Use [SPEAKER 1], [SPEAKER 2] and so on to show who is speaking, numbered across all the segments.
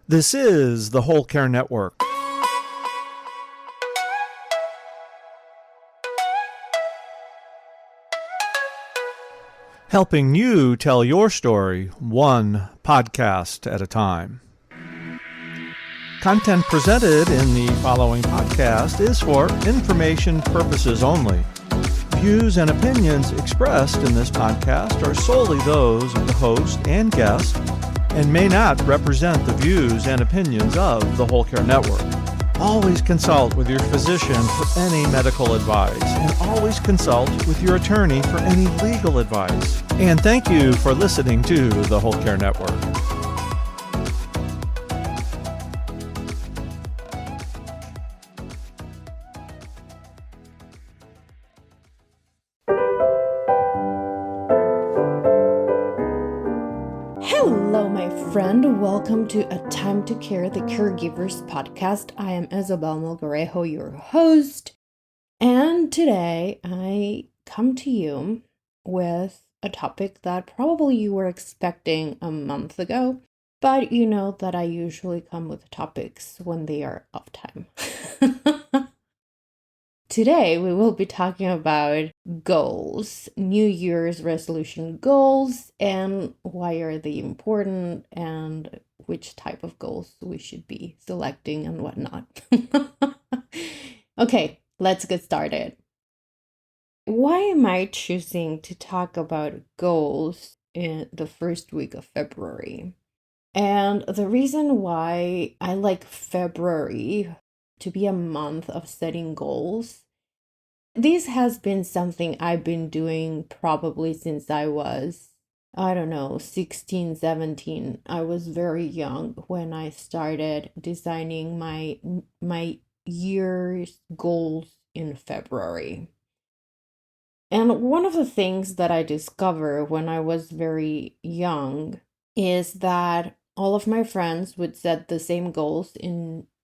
[SPEAKER 1] This is the Whole Care Network, helping you tell your story one podcast at a time. Content presented in the following podcast is for information purposes only. Views and opinions expressed in this podcast are solely those of the host and guest and may not represent the views and opinions of the Whole Care Network. Always consult with your physician for any medical advice, and always consult with your attorney for any legal advice. And thank you for listening to the Whole Care Network.
[SPEAKER 2] Hello, my friend. Welcome to A Time to Care, the Caregivers podcast. I am Isabel Melgarejo, your host. And today I come to you with a topic that probably you were expecting a month ago, but you know that I usually come with topics when they are off time. Today, we will be talking about goals, New Year's resolution goals, and why are they important, and which type of goals we should be selecting and whatnot. Okay, let's get started. Why am I choosing to talk about goals in the first week of February? And the reason why I like February to be a month of setting goals, this has been something I've been doing probably since I was, 16, 17. I was very young when I started designing my year's goals in February. And one of the things that I discovered when I was very young is that all of my friends would set the same goals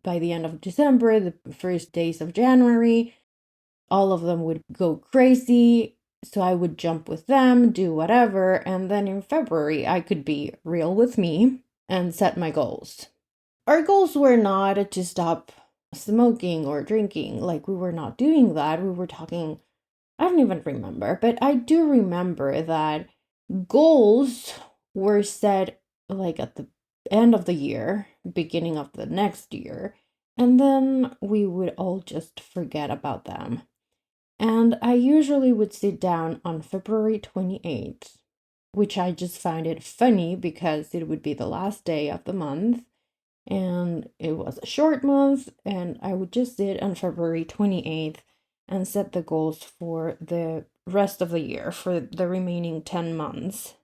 [SPEAKER 2] by the end of December, the first days of January. All of them would go crazy, so I would jump with them, do whatever, and then in February I could be real with me and set my goals. Our goals were not to stop smoking or drinking, like we were not doing that. We were talking, I don't even remember, but I do remember that goals were set like at the end of the year, beginning of the next year, and then we would all just forget about them. And I usually would sit down on February 28th, which I just found it funny because it would be the last day of the month and it was a short month, and I would just sit on February 28th and set the goals for the rest of the year, for the remaining 10 months.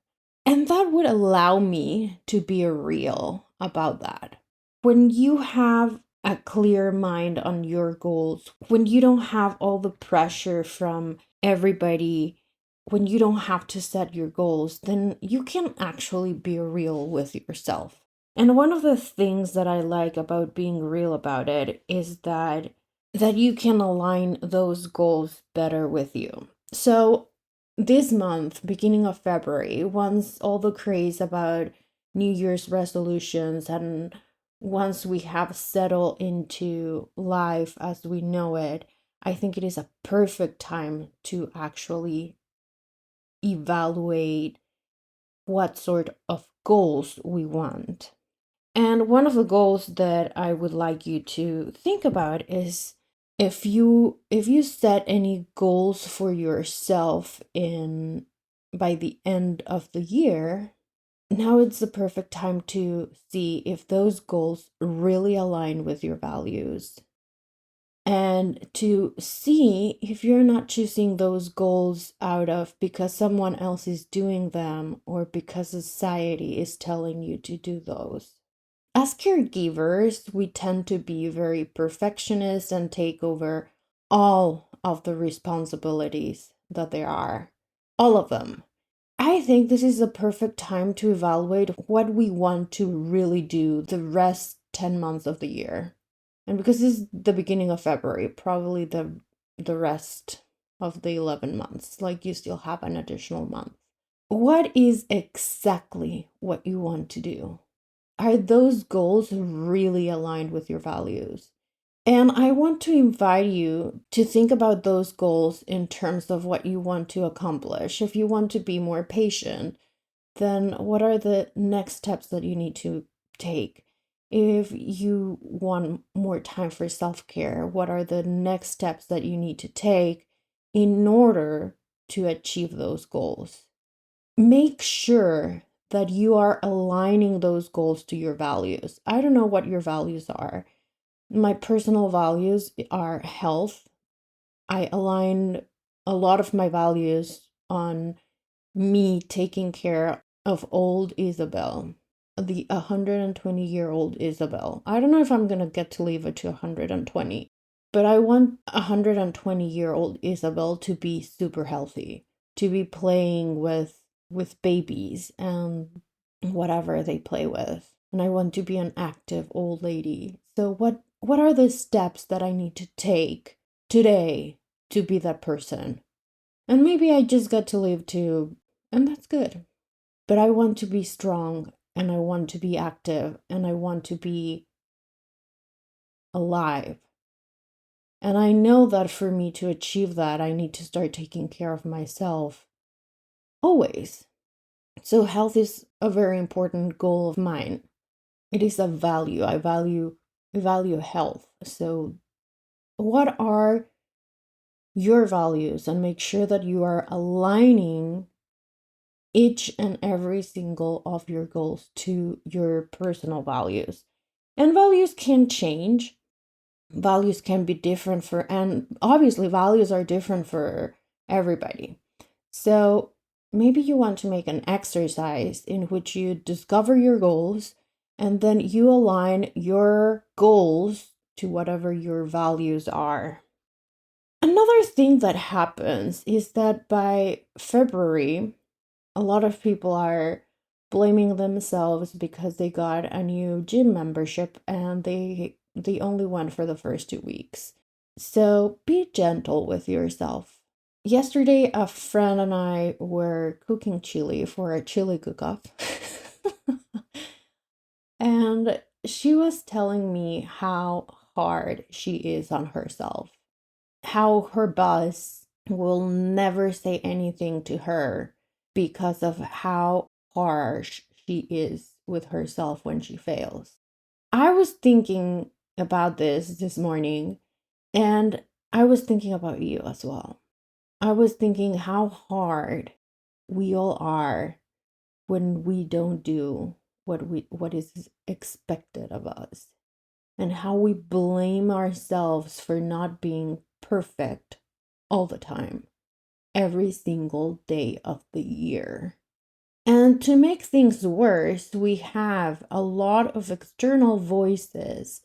[SPEAKER 2] And that would allow me to be real about that. When you have a clear mind on your goals, when you don't have all the pressure from everybody, when you don't have to set your goals, then you can actually be real with yourself. And one of the things that I like about being real about it is that you can align those goals better with you. So this month, beginning of February, once all the craze about New Year's resolutions and once we have settled into life as we know it, I think it is a perfect time to actually evaluate what sort of goals we want. And one of the goals that I would like you to think about is if you set any goals for yourself in by the end of the year, now it's the perfect time to see if those goals really align with your values and to see if you're not choosing those goals out of because someone else is doing them or because society is telling you to do those. As caregivers, we tend to be very perfectionist and take over all of the responsibilities that there are, all of them. I think this is a perfect time to evaluate what we want to really do the rest 10 months of the year. And because this is the beginning of February, probably the rest of the 11 months, like you still have an additional month. What is exactly what you want to do? Are those goals really aligned with your values? And I want to invite you to think about those goals in terms of what you want to accomplish. If you want to be more patient, then what are the next steps that you need to take? If you want more time for self care, what are the next steps that you need to take in order to achieve those goals? Make sure that you are aligning those goals to your values. I don't know what your values are. My personal values are health. I align a lot of my values on me taking care of old Isabel, the 120-year-old Isabel. I don't know if I'm going to get to live it to 120, but I want 120-year-old Isabel to be super healthy, to be playing with babies and whatever they play with. And I want to be an active old lady. So what are the steps that I need to take today to be that person? And maybe I just got to live to, and that's good. But I want to be strong and I want to be active and I want to be alive. And I know that for me to achieve that, I need to start taking care of myself always. So health is a very important goal of mine. It is a value. I value health. So what are your values? And make sure that you are aligning each and every single of your goals to your personal values. And values can change. Values can be different and obviously values are different for everybody. So maybe you want to make an exercise in which you discover your goals and then you align your goals to whatever your values are. Another thing that happens is that by February, a lot of people are blaming themselves because they got a new gym membership and they only went for the first 2 weeks. So be gentle with yourself. Yesterday, a friend and I were cooking chili for a chili cook-off. And she was telling me how hard she is on herself, how her boss will never say anything to her because of how harsh she is with herself when she fails. I was thinking about this morning, and I was thinking about you as well. I was thinking how hard we all are when we don't do what is expected of us, and how we blame ourselves for not being perfect all the time, every single day of the year. And to make things worse, we have a lot of external voices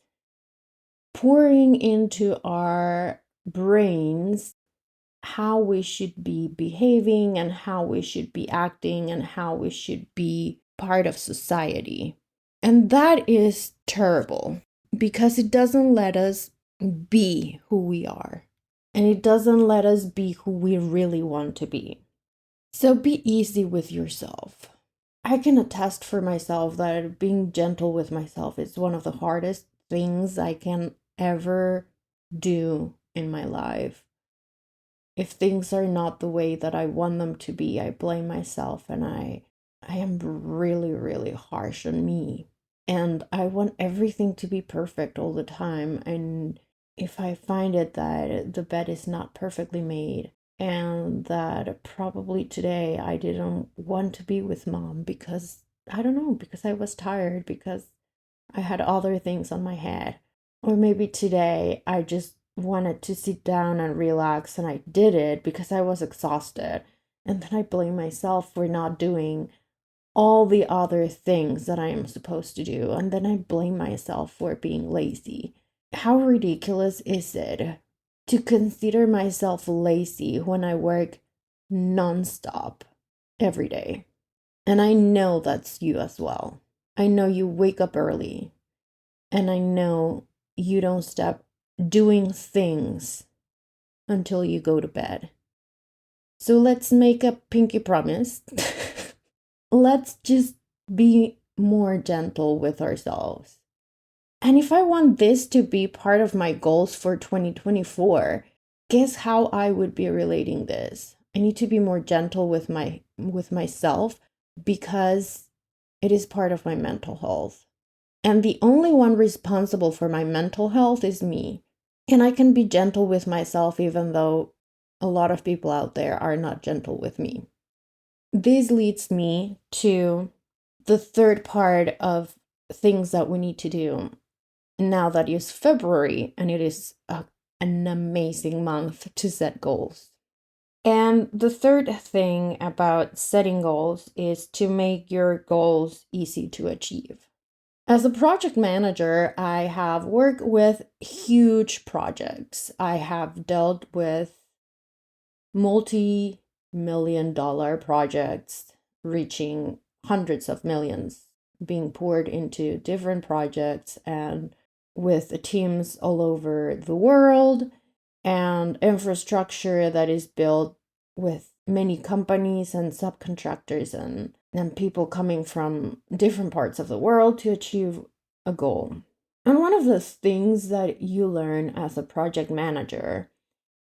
[SPEAKER 2] pouring into our brains how we should be behaving and how we should be acting and how we should be part of society. And that is terrible because it doesn't let us be who we are. And it doesn't let us be who we really want to be. So be easy with yourself. I can attest for myself that being gentle with myself is one of the hardest things I can ever do in my life. If things are not the way that I want them to be, I blame myself and I am really, really harsh on me. And I want everything to be perfect all the time. And if I find it that the bed is not perfectly made and that probably today I didn't want to be with mom because I don't know, because I was tired, because I had other things on my head. Or maybe today I just wanted to sit down and relax and I did it because I was exhausted. And then I blame myself for not doing all the other things that I am supposed to do. And then I blame myself for being lazy. How ridiculous is it to consider myself lazy when I work nonstop every day? And I know that's you as well. I know you wake up early, and I know you don't stop doing things until you go to bed. So let's make a pinky promise. Let's just be more gentle with ourselves. And if I want this to be part of my goals for 2024, guess how I would be relating this? I need to be more gentle with myself because it is part of my mental health. And the only one responsible for my mental health is me. And I can be gentle with myself even though a lot of people out there are not gentle with me. This leads me to the third part of things that we need to do now that it's February and it is an amazing month to set goals. And the third thing about setting goals is to make your goals easy to achieve. As a project manager, I have worked with huge projects. I have dealt with multi-million-dollar projects reaching hundreds of millions being poured into different projects and with teams all over the world and infrastructure that is built with many companies and subcontractors and people coming from different parts of the world to achieve a goal. And one of the things that you learn as a project manager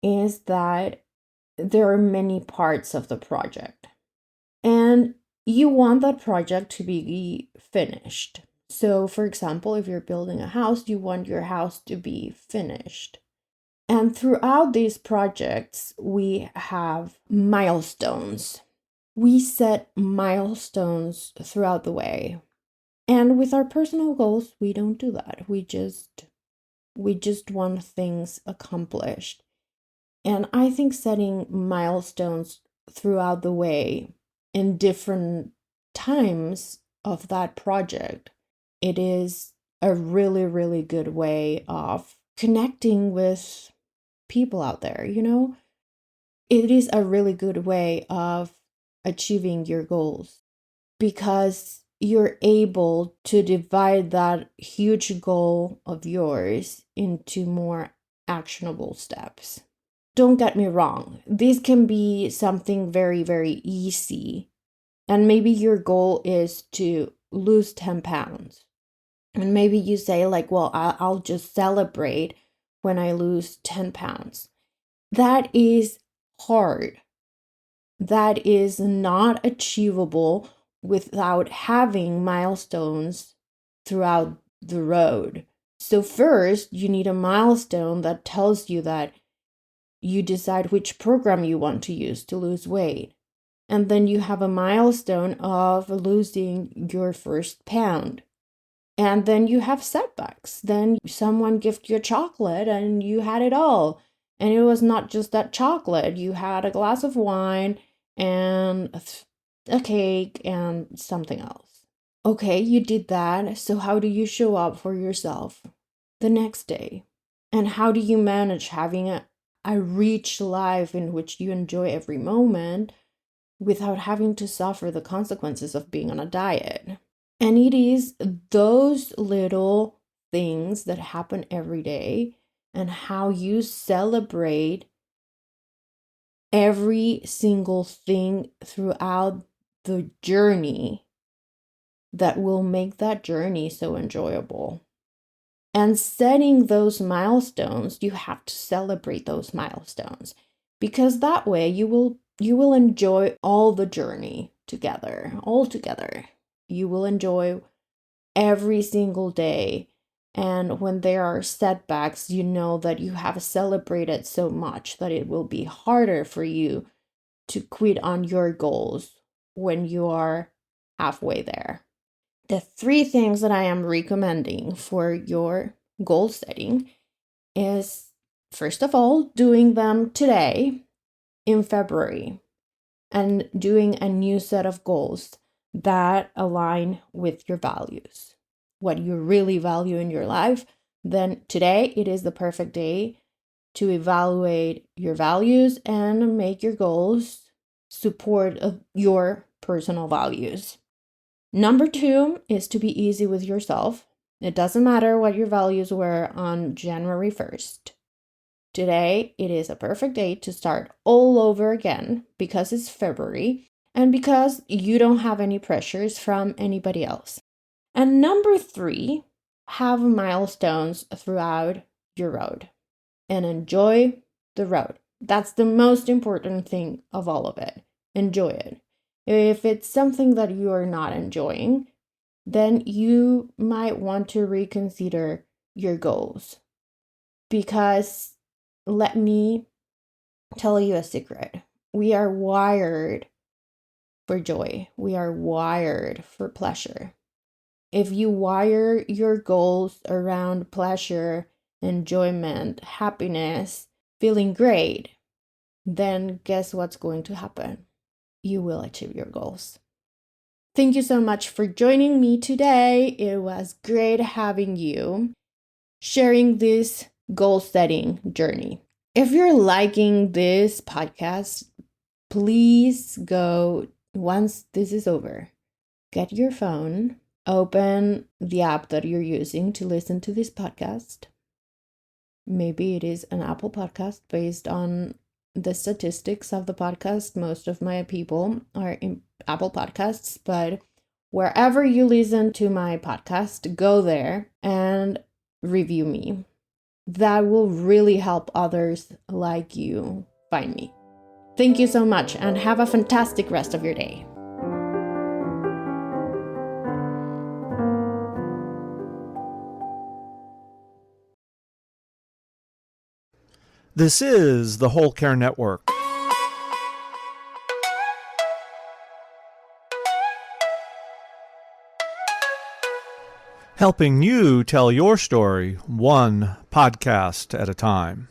[SPEAKER 2] is that there are many parts of the project. And you want that project to be finished. So, for example, if you're building a house, you want your house to be finished. And throughout these projects, we have milestones. We set milestones throughout the way. And with our personal goals, we don't do that. We just want things accomplished. And I think setting milestones throughout the way in different times of that project, it is a really, really good way of connecting with people out there, you know? It is a really good way of achieving your goals because you're able to divide that huge goal of yours into more actionable steps. Don't get me wrong, this can be something very, very easy. And maybe your goal is to lose 10 pounds. And maybe you say, like, well, I'll just celebrate when I lose 10 pounds. That is hard. That is not achievable without having milestones throughout the road. So, first, you need a milestone that tells you that you decide which program you want to use to lose weight. And then you have a milestone of losing your first pound. And then you have setbacks. Then someone gifted you a chocolate and you had it all. And it was not just that chocolate. You had a glass of wine and a cake and something else. Okay, you did that. So how do you show up for yourself the next day? And how do you manage having a rich life in which you enjoy every moment without having to suffer the consequences of being on a diet? And it is those little things that happen every day and how you celebrate every single thing throughout the journey that will make that journey so enjoyable. And setting those milestones, you have to celebrate those milestones because that way you will enjoy all the journey all together. You will enjoy every single day. And when there are setbacks, you know that you have celebrated so much that it will be harder for you to quit on your goals when you are halfway there. The 3 things that I am recommending for your goal setting is, first of all, doing them today in February and doing a new set of goals that align with your values, what you really value in your life. Then today it is the perfect day to evaluate your values and make your goals support of your personal values. Number 2 is to be easy with yourself. It doesn't matter what your values were on January 1st. Today, it is a perfect day to start all over again because it's February and because you don't have any pressures from anybody else. And number 3, have milestones throughout your road and enjoy the road. That's the most important thing of all of it. Enjoy it. If it's something that you are not enjoying, then you might want to reconsider your goals. Because let me tell you a secret. We are wired for joy. We are wired for pleasure. If you wire your goals around pleasure, enjoyment, happiness, feeling great, then guess what's going to happen? You will achieve your goals. Thank you so much for joining me today. It was great having you sharing this goal setting journey. If you're liking this podcast, please go, once this is over, get your phone, open the app that you're using to listen to this podcast. Maybe it is an Apple podcast based on the statistics of the podcast. Most of my people are in Apple Podcasts, but wherever you listen to my podcast, go there and review me. That will really help others like you find me. Thank you so much and have a fantastic rest of your day.
[SPEAKER 1] This is the Whole Care Network. Helping you tell your story one podcast at a time.